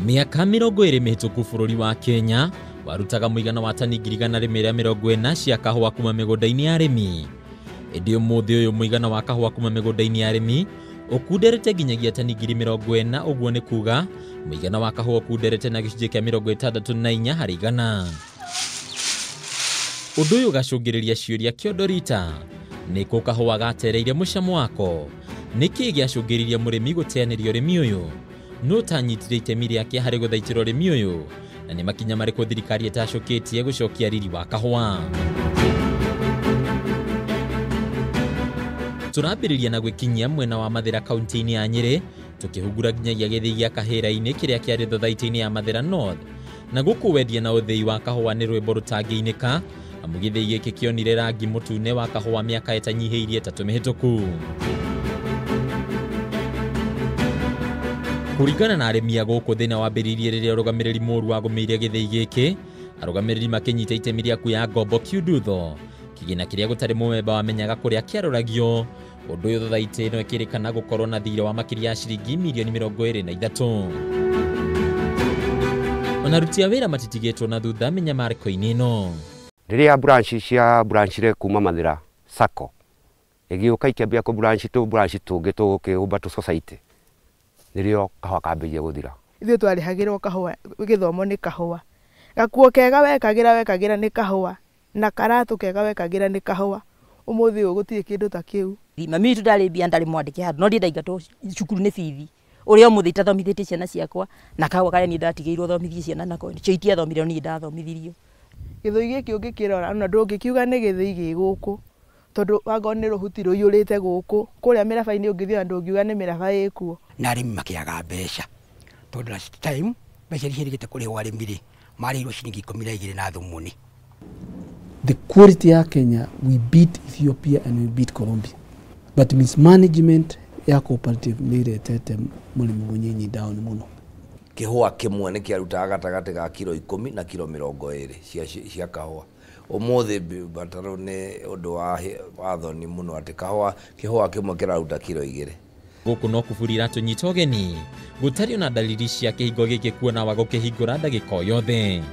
Miaka 20 mihituku bũrũri wa Kenya warutaga mũigana wa tani 140 cia kahua kuma mĩgũnda-inĩ ya Arimi. Ĩndĩ ũmũthĩ ũyũ mũigana wa kahua kuma mĩgũnda-inĩ ya Arimi ũkunderete nginyagia tani 40,000. Ũguo nĩ kuga mũigana wa kahua ũkunderete na gĩcunjĩ kĩa 64 harĩ igana. Ũndũ ũyũ ũgacũngĩrĩria ciũria kĩondo rita, nĩkũ kahua gatereire mũcamo wako? Nĩkĩ gĩacũngĩrĩria mũrĩmi gũteanĩria ũrĩmi ũyũ? No tanyitire itemi rĩake harĩ gũthaitĩra ũrĩmi ũyũ, na nĩ makinya marĩkũ thirikari ĩtacũkĩtie gũcokia riri wa kahua? Tũrambĩrĩria na gwĩkinyia mwena wa Mathĩra kaunti-inĩ ya Nyĩrĩ, tũkĩhungura nginyagia gĩthĩi gĩa kahĩra-inĩ kĩrĩa kĩarĩ thothaitĩ-inĩ ya Mathĩra North, na gũkũ wendia na ũthĩi wa kahua nĩ rwĩmbo rũtangĩinĩka, amu gĩthĩi gĩkĩ kĩonire rangi mũtune wa kahua mĩaka ĩtanyihĩirie 3 mĩhĩtũku. Kũringana na arĩmi a gũkũ thĩna wambĩrĩirie rĩrĩa ũrũgamĩrĩri moerwo wagũmĩire gĩthĩi gĩkĩ, arũgamĩrĩri makĩnyita itemi rĩa kuoya ngombo kiundutho, kigina kĩrĩa gũtarĩ mũmemba wamenyaga kũrĩa kĩaroragio. Ũndũ ũyũ thothaitĩ ĩno ĩkĩrĩkana gũkorwo na thirĩ wa makĩria ya ciringi mirioni 23. Ona aruti a wĩra matitigĩtwo na thutha mĩnyamarĩko-inĩ ĩno. Rĩrĩa branchire kuma Mathĩra Sacco ĩgĩũka ikĩambia kũ branch tũngĩ tũkĩũmba tũ society, nĩrĩo kahua kambĩrĩria gũthira. Ithuĩ twarĩhagĩrwo kahua, gĩthomo nĩ kahua, gakuo kega wekagĩra nĩ kahua, na karatũ kega wekagĩra nĩ kahua. Ũmũthĩ ũyũ gũtirĩ kĩndũ ta kĩu. Mami witũ ndarĩ mbia, ndarĩ mwandĩke handũ, no ndiĩ ndaingatwo cukuru nĩ bithi ũrĩa ũmũthĩ itathomithĩtie ciana ciakwa, na kahua karĩa niĩ ndatigĩirwo thomithie ciana nako nĩcio itiathomire niĩ ndathomithirio. Gĩthĩi gĩkĩ ũngĩkĩrora na ndũngĩkiuga nĩ gĩthĩi gĩ gũkũ, tondũ wangorwo nĩ rũhuti rũiyũrĩte gũkũ, kũrĩa mĩraba-inĩ ũngĩthiĩ ndũngiuga nĩ mĩraba ĩkuo. Na arĩmi makĩaga mbeca, tondũ last time mbeca iria kũrĩhwo arĩmi-rĩ marĩirwo ciringi 12 na thumuni. The quality ya Kenya, we beat Ethiopia and we beat Colombia, but mismanagement ya cooperative nĩ ĩretete mũrĩmi mũnyinyi down mũno. Kĩhũa kĩmwe nĩ kĩarutaga gatagatĩ ga kilo 10 na kilo 20 cia kahũa. Ũmũthĩ bataro nĩ ũndũ wa thoni mũno atĩ kĩhũa kĩmwe kĩraruta kilo 2. Gũkũ no kuburi iratũnyita ũgeni, gũtarĩ na dalili cia kĩhingo gĩkĩ kuona wa gũkĩhingũra ndagĩka o yothe.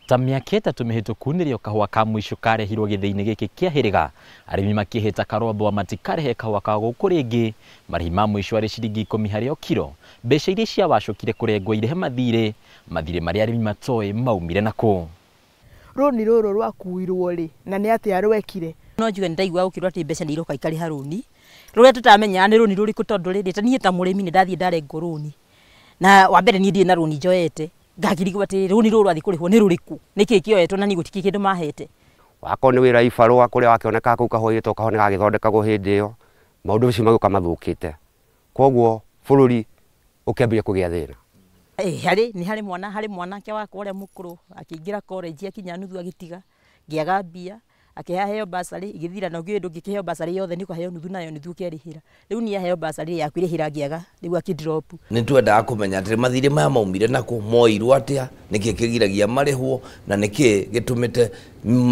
Ta mĩaka 3 mĩhĩtũku nĩrĩo kahua ka mũico karehirwo gĩthĩi-inĩ gĩkĩ kĩahĩrĩga, arĩmi makĩhĩta karwambo matikarehe kahua ka gũkũ rĩngĩ. Marĩhi ma mũico arĩ ciringi 10 harĩ o kiro, mbeca iria ciawacũkire kũrengwo irehe mathirĩ marĩa arĩmi matoĩ maumire nakũ. Rũni rũrũ rwakuirwo rĩ, na nĩ atĩa rwekire? No njuge nĩndaigua gũkĩrwo atĩ mbeca nĩiroka ikarĩha rũni rũrĩa tũtamenya nĩ rũni rũrĩkũ, tondũ rĩrĩ niĩ ta mũrĩmi nĩ ndathiĩ ndarengwo rũni, na wa mbere niĩ ndirĩ na rũni njoete, ngakĩrigwo atĩ rũni rũrũ rwathiĩ kũrĩhwo nĩ rũrĩkũ, nĩkĩ kĩoetwo na niĩ gũtikĩ kĩndũ mahete. Wakorwo nĩ wĩra ibarũa kũrĩa wakĩoneka kũu kahua gĩtwo kahua nĩ gagĩthondekagwo hĩndĩ ĩyo, maũndũ macio magĩũka mathũkĩte, koguo bũrũri ũkĩambia kũgĩa thĩna. Harĩ mwanake wakwa ũrĩa mũkũrũ akĩingĩra college akinya nuthu agĩtiga, ngĩaga mbia, akĩheo basarĩ igĩthira, na ũngĩ ndũngĩkĩheo basarĩ yothe nĩ ũkaheo nuthu, nayo nuthu ũkĩrĩhĩra. Rĩu niĩ aheo basarĩ ya kwĩrĩhĩra ngĩaga, rĩu akĩdrop. Nĩ twendaga kũmenya atĩ mathirĩ maya maumire nakũ, moirwo atĩa, nĩkĩ kĩgiragia marĩhwo, na nĩkĩ gĩtũmĩte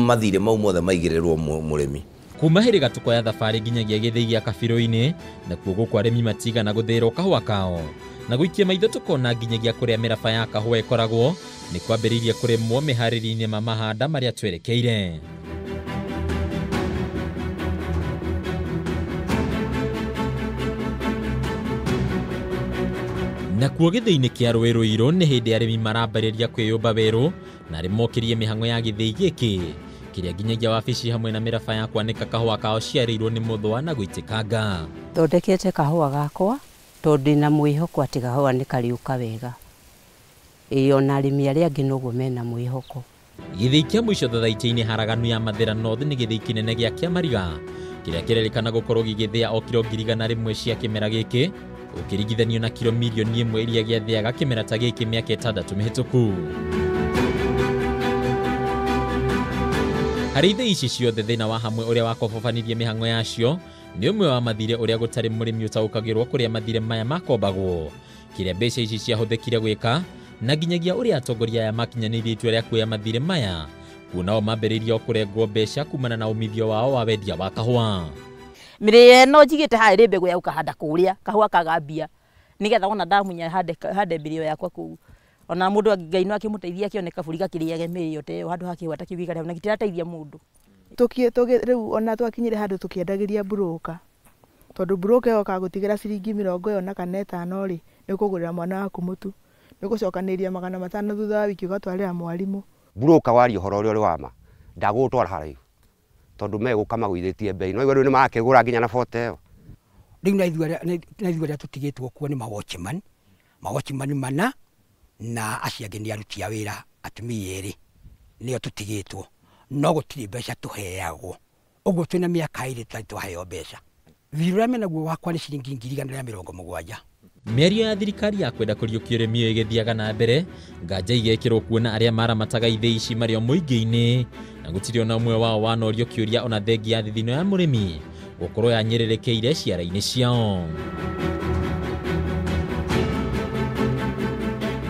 mathirĩ mau mothe maigĩrĩrwo mũrĩmi. Kuma hĩrĩga tũkoya thabarĩ nginyagia gĩthĩi gĩa kabirũ-inĩ, nakuo gũkũ arĩmi matigana gũthĩĩrwo kahua kao, na gũikia maitho tũkona nginyagia kũrĩa mĩraba ya kahua ĩkoragwo nĩ kwambĩrĩirie kũrĩmwo mĩharĩrie-inĩ ma mahanda marĩa twerekeire. Nakuo gĩthĩi-inĩ kĩa Rũĩ Rũirũ nĩ hĩndĩ arĩmi marambĩrĩria kwĩyũmba werũ, na arĩ mokĩrie mĩhang'o ya gĩthĩi gĩkĩ, kĩrĩa nginyagia wabici hamwe na mĩraba ya kwanĩka kahua kao ciarĩirwo nĩ mũthũa na gũitĩkanga. Thondekete kahua gakwa tondũ ndĩna mwĩhoko atĩ kahua nĩ karĩũka wega. Ona arĩmi arĩa angĩ noguo mena mwĩhoko. Gĩthĩi kĩa mũico thothaitĩ-inĩ haraganu ya Mathĩra North nĩ gĩthĩi kĩnene gĩa Kĩamariga, kĩrĩa kĩrerĩkana gũkorwo gĩgĩthĩa o kiro 100 cia kĩmera gĩkĩ, ũkĩringithanio na kiro mirioni 1 iria gĩathĩaga kĩmera ta gĩkĩ mĩaka 6 mĩhĩtũku. Harĩ ithĩi ici ciothe thĩna wa hamwe ũrĩa wakobofanirie mĩhang'o yacio nĩ ũmwe wa mathirĩ ũrĩa gũtarĩ mũrĩmi ũtaũkagĩrwo kũrĩa mathirĩ maya makombagwo, kĩrĩa mbeca ici ciahũthĩkire gwĩka, na nginyagia ũrĩa atongoria aya makinyanĩirie itua rĩa kuoya mathirĩ maya, kuona o mambĩrĩirie o kũrengwo mbeca kumana na umithio wao wa wendia wa kahua. Mĩrĩ ĩno njigĩte harĩ mbegũ ya ũkahanda kũrĩa kahua kagambia, nigetha wona ndamunya hande mbĩrĩo yakwa kũu. ona mundu Ngai no akimuteithia akioneka buriga kiriage mĩrĩo te handu ha kiwatho kiu gikare na gitirateithia mundu riu ona twakinyire handu tukiendagĩria broker tondu broker yoka gutigira ciringi 40 na kana 5 ri nikugurira mwana waku mutu nigucokanĩria 500 thutha wa wiki ugatwarira mwarimu broker wari horo uri wama ndagutwara haraihu tondu meguka magwithitie bei no iguru ni makigura nginya na bote yo riu na ithuaria tutigitwo kuo ni mawatchman mana na aciangi ni aruti a wira atumia eri nio tutigitwo no gutiri mbeca tuheagwo uguo twina miaka iri twaheo mbeca virura menaguo wakwa ni ciringi 170. Mĩario ya thirikari ya kwenda kũriũkia ũrĩmi ĩgĩthiaga na mbere, nganja igekĩrwo kuona arĩa maramataga ithĩ ici marĩ o mũingĩ-inĩ, na gũtirĩ ona ũmwe wao wanorio kĩũria ona thengi ya thithino ya mũrĩmi gũkorwo yanyĩrĩrĩkĩire ciara-inĩ ciao.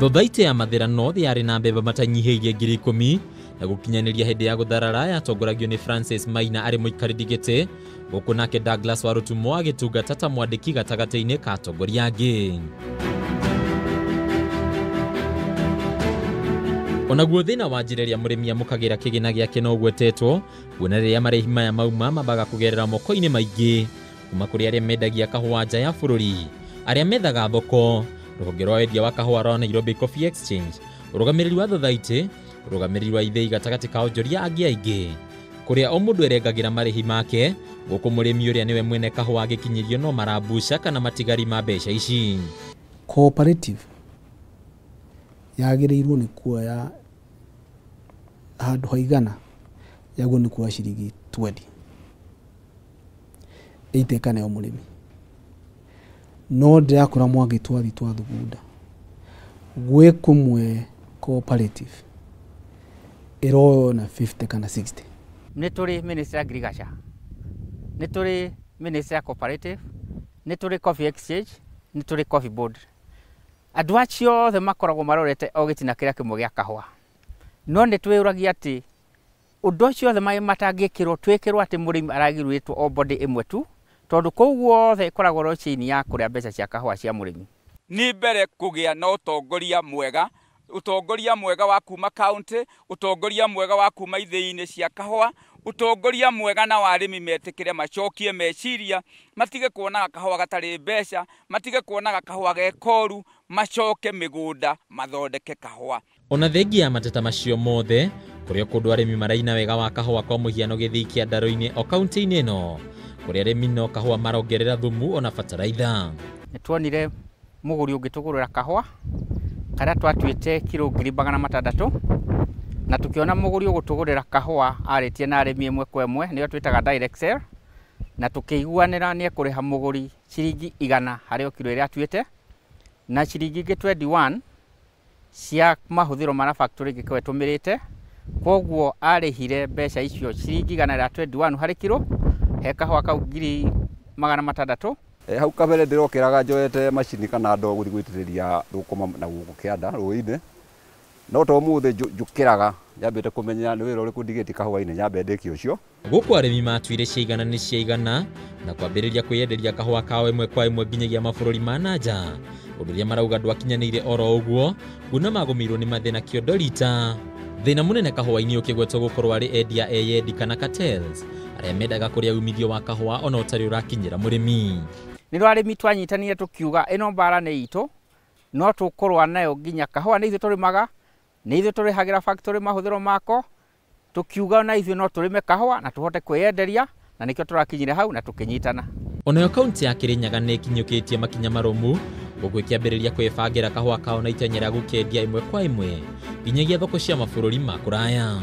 Thothaitĩ ya mathĩrano yarĩ na mbembe matanyihĩirie 10,000 na gũkinyanĩria hĩndĩ ya gũtharara yatongoragio nĩ Francis Maina arĩ mũikarĩri gĩtĩ, gũkũ nake Douglas Warutumo agĩtungata ta mwandĩki gatagatĩ-inĩ ka atongoria angĩ. Onaguo thĩna wa njĩra ĩrĩa mũrĩmi amũkagĩra kĩgĩna gĩake no ũgwetetwo, kuona rĩrĩa marĩhi maya mauma mambaga kũgerera moko-inĩ maingĩ kuma kũrĩ arĩa mendagia kahũa nja ya bũrũri, arĩa methaga thoko, rũhonge rwa wendia wa kahũa rwa Nairobi Coffee Exchange, ũrũgamĩrĩri wa thothaitĩ, ũrũgamĩrĩri wa ithĩi gatagatĩ ka onjoria angĩ aingĩ, kũrĩa o mũndũ erengagĩra marĩhi make, gũkũ mũrĩmi ũrĩa nĩwe mwene kahũa agĩkinyĩrio no marambuca kana matigari ma mbeca ici. Cooperative yagĩrĩirwo nĩ kuoya handũ ha 100 yagwo nĩ kuoya ciringi 20 ĩitekane o mũrĩmi, no ndĩrakora mwagĩtwathi twa thugunda gwĩ kũmwe cooperative ĩroyo na 50 kana 60. Nĩ tũrĩ Ministry of Agriculture, nĩ tũrĩ Ministry of Cooperative, nĩ tũrĩ Coffee Exchange, nĩ tũrĩ Coffee Board. Andũ acio othe makoragwo marorete o gĩtina kĩrĩa kĩmwe gĩa kahũa, no nĩ twĩyũragia atĩ ũndũ ũcio othe matangĩkĩrwo twĩkĩrwo atĩ mũrĩmi aragĩrĩtwo o body ĩmwe tu, tondũ kũu guothe ĩkoragwo rochini ya kũrĩa mbeca cia kahũa cia mũrĩmi. Nĩ mbere kũgĩa na ũtongoria mwega wa kuma county, ũtongoria mwega wa kuma ithĩ-inĩ cia kahũa, ũtongoria mwega na warĩmi metĩkĩre macokie meciria, matige kuonaga kahũa gatarĩ mbeca, matige kuonaga kahũa gekoru, macoke mĩgũnda mathondeke kahũa. Ona thengi ya mateta macio mothe, kũrĩa kũndũ arĩmi maraina wega wa kahũa kwa mũhiano gĩthii kĩa Ndaro-inĩ o kaunti-inĩ ĩno, kũrĩa arĩmi no kahũa marongerera thumu ona bataraitha. Nĩ tuonire mũgũri ũngĩtũgũrĩra kahũa karĩa twatuĩte kilo 600, na tukiona mũgũri ũgũtũgũrĩra kahũa arĩtie na arĩmi ĩmwe kwa ĩmwe nĩyo twĩtaga direct sale, na tukĩiguanĩra nĩ ekũrĩha mũgũri ciringi 100 harĩ o kilo ĩrĩa atuĩte, na ciringi 21 cia mahũthĩro ma factory gĩkorwo tũmĩrĩte, koguo arĩhire mbeca icio ciringi 121 harĩ kilo he kahũa kau 600. Hau kabere ndĩrokĩraga njoete macini kana ndo gũthiĩ gũitĩrĩria thũkũma na gũkũ kĩanda rũĩ-inĩ, no to mũthĩ njũkĩraga nyambĩte kũmenya nĩ wĩra ũrĩkũ ndigĩti kahũa-inĩ nyambe ndĩkie ũcio. Gũkũ arĩmi matuire ciigana nĩ ciaigana na kwambĩrĩria kwĩyenderia kahũa kao ĩmwe kwa ĩmwe nginyagia mabũrũri ma nanja, ũndũ ũrĩa marauga ndwakinyanĩire oro ũguo, kuona magũmĩirwo nĩ mathĩna kĩondo rita. Thĩna mũnene kahũa-inĩ ũkĩgwetwo gũkorwo arĩ endia eyendi kana cartels, arĩa mendaga kũrĩa umithio wa kahũa ona ũtarĩ ũrakinyĩra mũrĩmi. Nĩrĩo arĩmi twanyitanire tũkiuga ĩno mbara nĩ itũ, no tũkorwa nayo nginya kahũa nĩ ithuĩ tũrĩmaga, nĩ ithuĩ tũrĩhagĩra factory mahũthĩro mako, tũkiuga na ithuĩ no tũrĩme kahũa na tũhote kwĩyenderia, na nĩkĩo tũrakinyire hau na tũkĩnyitana. Onayo kaunti ya Kirinyaga nĩ ikinyũkĩtie makinya marũmu gũkũ ĩkĩambĩrĩria kwĩbangĩra kahũa kao na itanya rĩa gũkendia ĩmwe kwa ĩmwe nginyagia thoko cia mabũrũri ma kũraya.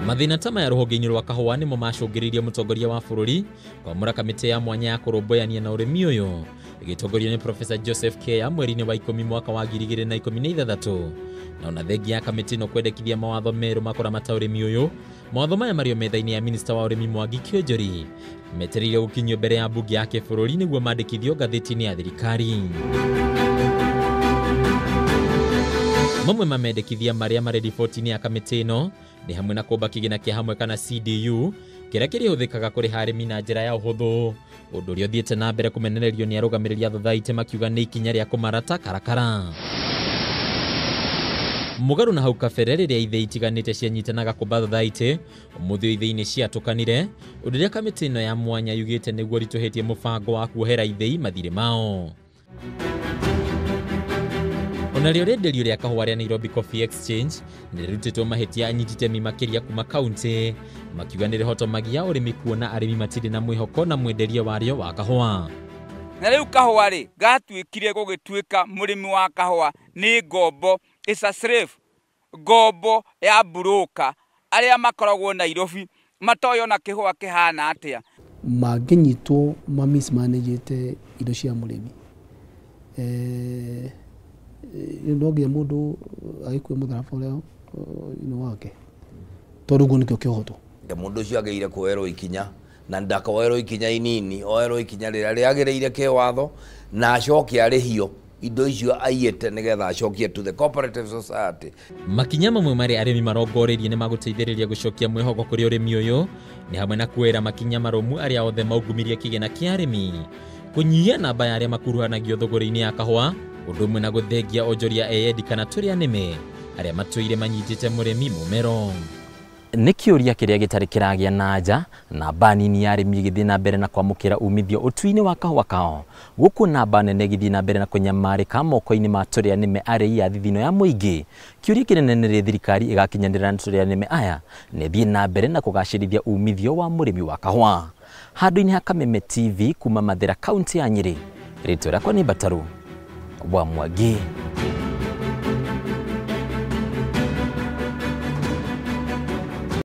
Mathĩna ta maya rũhonge-inĩ rwa kahũa nĩmo macũngĩrĩirie mũtongoria wa bũrũri kwamũra kamĩtĩ ya mwanya ya kũrũmbũyania na ũrĩmi ũyũ ĩgĩtongorio nĩ Profesa Joseph Kea mweri-inĩ wa 10 mwaka wa 2016, na ona thengi ya kamĩtĩ ĩno kwendekithia mawatho merũ makũramata ũrĩmi ũyũ. Mawatho maya marĩ metha-inĩ ya minista wa ũrĩmi Mwangi Kĩonjori metereire gũkinyio mbere ya mbunge ya kĩbũrũri nĩguo mandĩkithio ngathĩti-inĩ ya thirikari. Mamwe mamendekithia marĩa marĩ riboti-inĩ ya kamĩtĩ ĩno nĩ hamwe na kũmba kĩgĩna kĩa hamwe kana CDU kĩrĩa kĩrĩhũthĩkaga kũrĩha arĩmi na njĩra ya ũhũthũ, ũndũ ũrĩa ũthiĩte na mbere kũmenererio nĩ arũgamĩrĩri a thothaitĩ makiuga nĩ ikinya rĩa kũmarata karakara. Mũgarũ na hau kabere rĩrĩa ithĩ itiganĩte cianyitanaga kũmba thothaitĩ, ũmũthĩ ithĩ-inĩ ciatũkanire, ũndũ ũrĩa kamĩtĩ ĩno ya mwanya yugĩte nĩguo ritũhĩtie mũbango wa kuohera ithĩ mathirĩ mao. Onarĩo rĩenderio rĩa kahũa rĩa Nairobi Coffee Exchange nĩrĩrutĩtwo mahĩtia anyiti itemi makĩria kuma kaunti, makiuga nĩrĩhotomagia ũrĩmi kuona arĩmi matirĩ na mwĩhoko na mwenderia warĩo wa kahũa. Na rĩu kahũa rĩ gatuĩkire gũgĩtuĩka mũrĩmi wa kahũa nĩ ngombo, is a slave, ngombo ya broker arĩa makoragwo Nairobi matoyo na kĩhũa kĩhana atĩa. Mangĩnyitwo mismanagĩte indo cia mũrĩmi. No nginya mũndũ agĩkue mũtharaba ũrĩa wake, tondũ ũguo nĩkĩo kĩhoto. Mũndũ ũcio agĩrĩire kuoerwo ikinya, na ndakoerwo ikinya inini, oerwo ikinya rĩrĩa rĩagĩrĩire kĩwatho, na acoke arĩhio indo icio aiyĩte nĩgetha acokie to the cooperative society. Makinya mamwe marĩa arĩmi marongoreirie nĩ magũteithĩrĩria gũcokia mwĩhoko kũrĩ ũrĩmi ũyũ nĩ hamwe na kuoera makinya marũmu arĩa othe maungumirie kigina kĩa arĩmi, kũnyihia namba ya arĩa makuruhanagio thogora-inĩ ya kahũa, ũndũ ũmwe na gũthengia onjoria eyendi kana tũrĩa nĩme arĩa matũire manyitĩte mũrĩmi mũmero. Nĩ kĩũria kĩrĩa gĩtarĩ kĩragĩa na nja, namba nini ya arĩmi igĩthiĩ na mbere na kwamũkĩra umithio ũtui-inĩ wa kahũa kao, gũkũ namba nene igĩthiĩ na mbere na kũnyamarĩka moko-inĩ ma tũrĩa nĩme arĩi a thithino ya mũingĩ. Kĩũria kĩnene nĩ rĩ thirikari ĩgakinyanĩra na tũrĩa nĩme aya nĩthiĩ na mbere na kũgacĩrithia umithio wa mũrĩmi wa kahũa. Handũ-inĩ ha Kameme TV kuma Mathĩra kaunti ya Nyĩrĩ, rĩtwa rĩakwa nĩ Mbatarũ wa Mwangi.